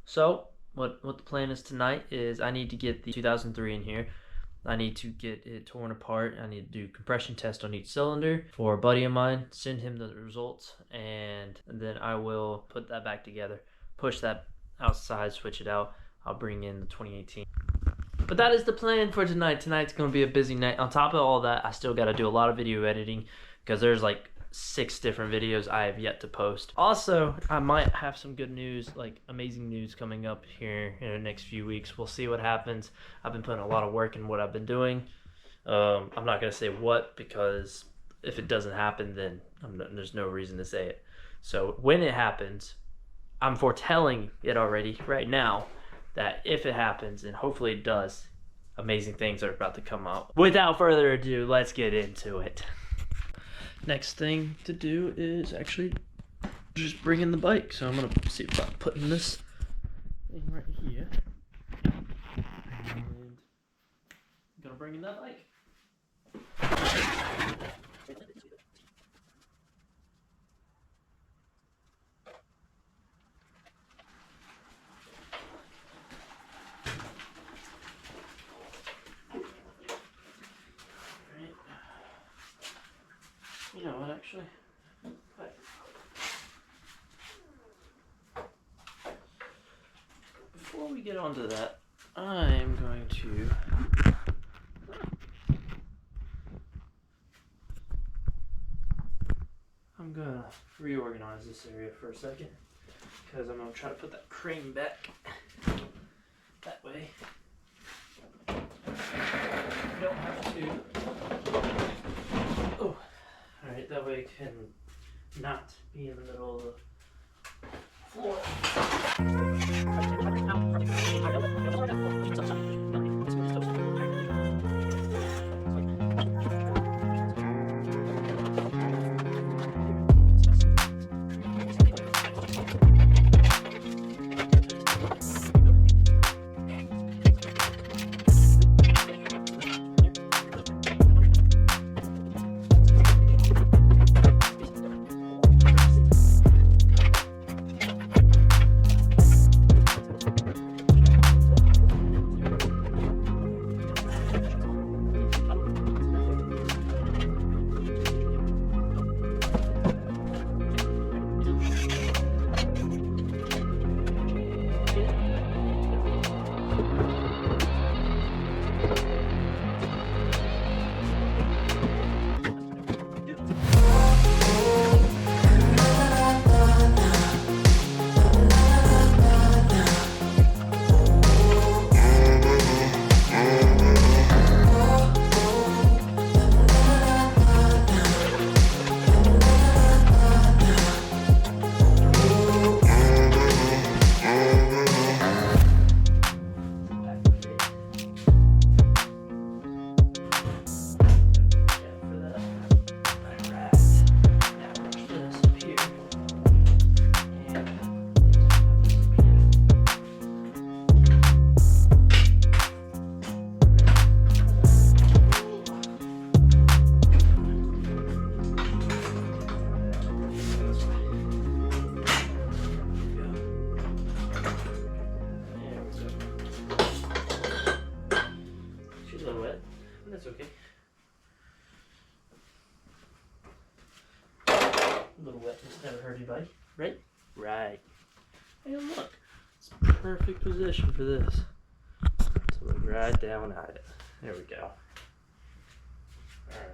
So what the plan is tonight is I need to get the 2003 in here. I need to get it torn apart. I need to do compression test on each cylinder for a buddy of mine, send him the results, and then I will put that back together, push that outside, switch it out. I'll bring in the 2018. But that is the plan for tonight. Tonight's going to be a busy night. On top of all that, I still got to do a lot of video editing because there's like 6 different videos I have yet to post. Also, I might have some good news, like amazing news coming up here in the next few weeks. We'll see what happens. I've been putting a lot of work in what I've been doing. I'm not going to say what, because if it doesn't happen, then there's no reason to say it. So when it happens, I'm foretelling it already right now that if it happens, and hopefully it does, amazing things are about to come out. Without further ado, let's get into it. Next thing to do is actually just bring in the bike. So I'm gonna see about putting this thing right here. And I'm gonna bring in that bike. You know what, actually? Before we get onto that, I'm going to reorganize this area for a second, because I'm going to try to put that crane back that way. I don't have to. Oh. Alright, that way it can not be in the middle of the floor. That's okay. A little wetness never hurt anybody, right? Right. Hey, look. It's perfect position for this. So look right down at it. There we go. Alright.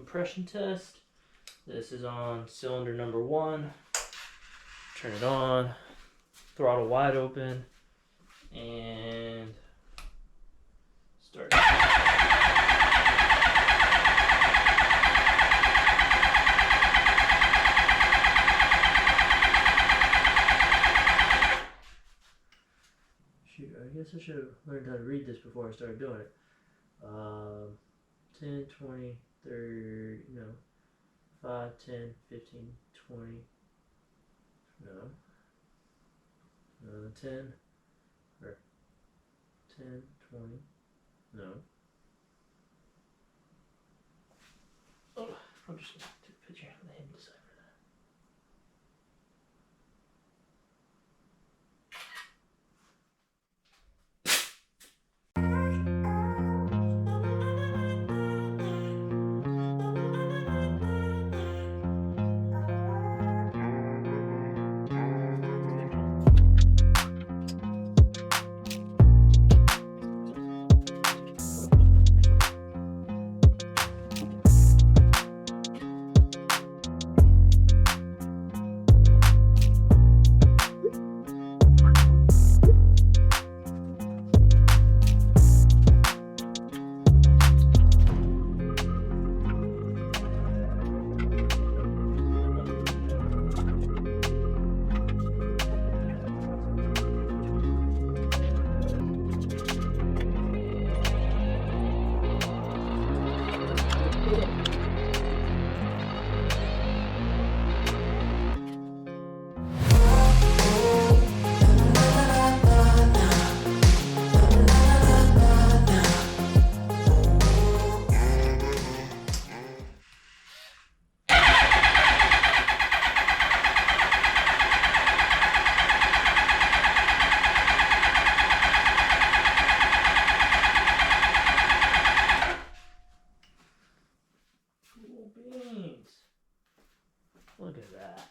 compression test. This is on cylinder number 1. Turn it on, throttle wide open, and start. Shoot, I guess I should have learned how to read this before I started doing it. 10, 20, 30, no. 5, 10, 15, 20, no. 10, or 10, 20, no. Oh, I'm just going to take a picture and let him decipher that. Look at that.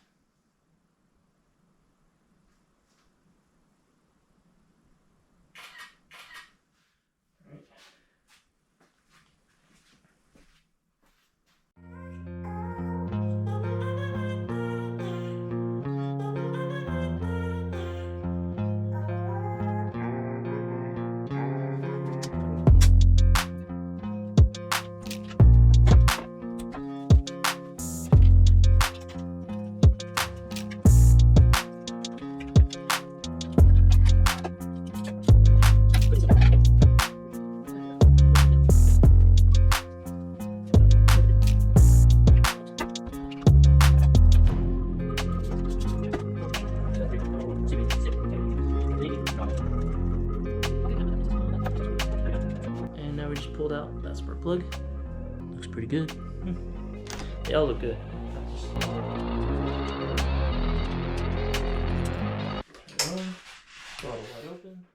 And now we just pulled out that spark plug. Looks pretty good. They all look good. Throttle wide open.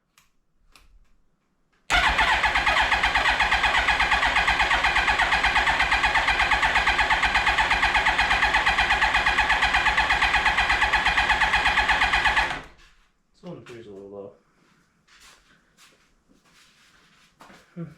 Cylinder 3 is a little low. Okay.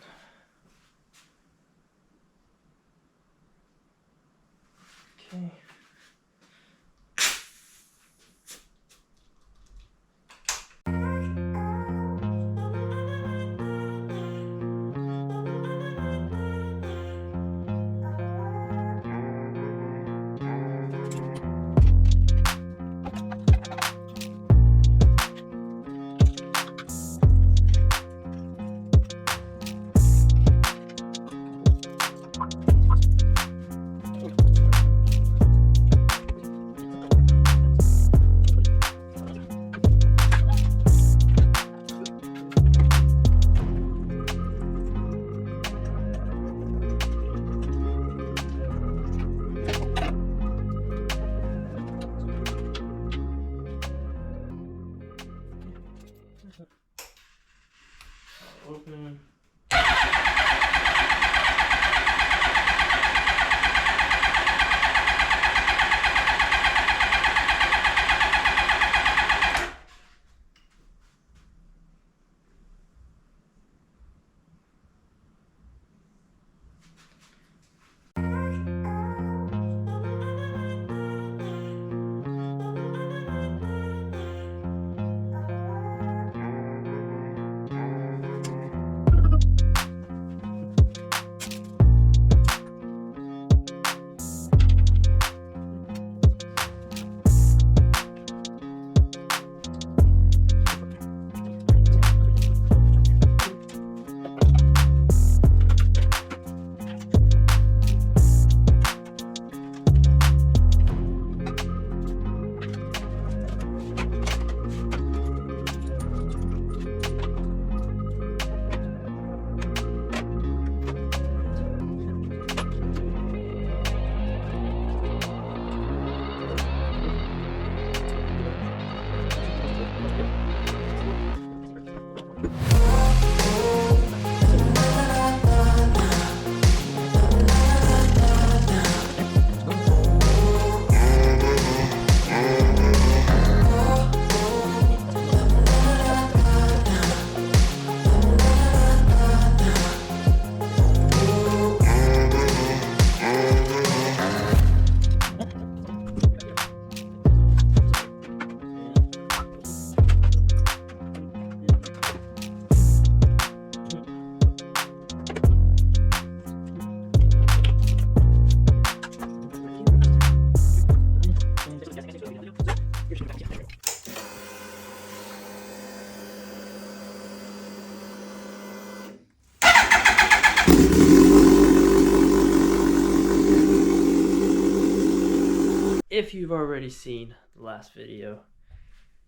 if you've already seen the last video,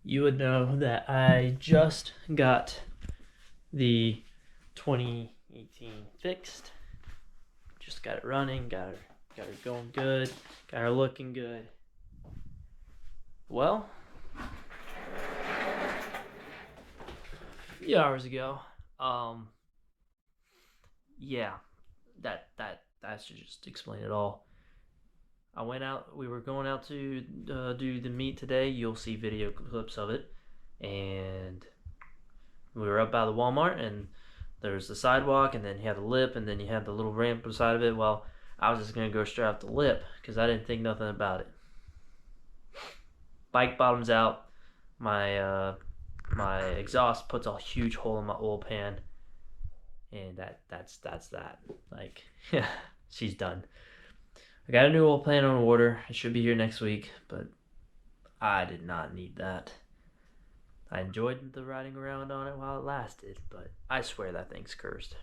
you would know that I just got the 2018 fixed. Just got it running, got her going good, got her looking good. Well, a few hours ago, yeah, that should just explain it all. I went out. We were going out to do the meet today. You'll see video clips of it, and we were up by the Walmart, and there's the sidewalk, and then you have the lip, and then you have the little ramp beside of it. Well, I was just gonna go straight up the lip because I didn't think nothing about it. Bike bottoms out. My exhaust puts a huge hole in my oil pan, and that's that. Like, yeah, she's done. I got a new oil pan on order. It should be here next week, but I did not need that. I enjoyed the riding around on it while it lasted, but I swear that thing's cursed.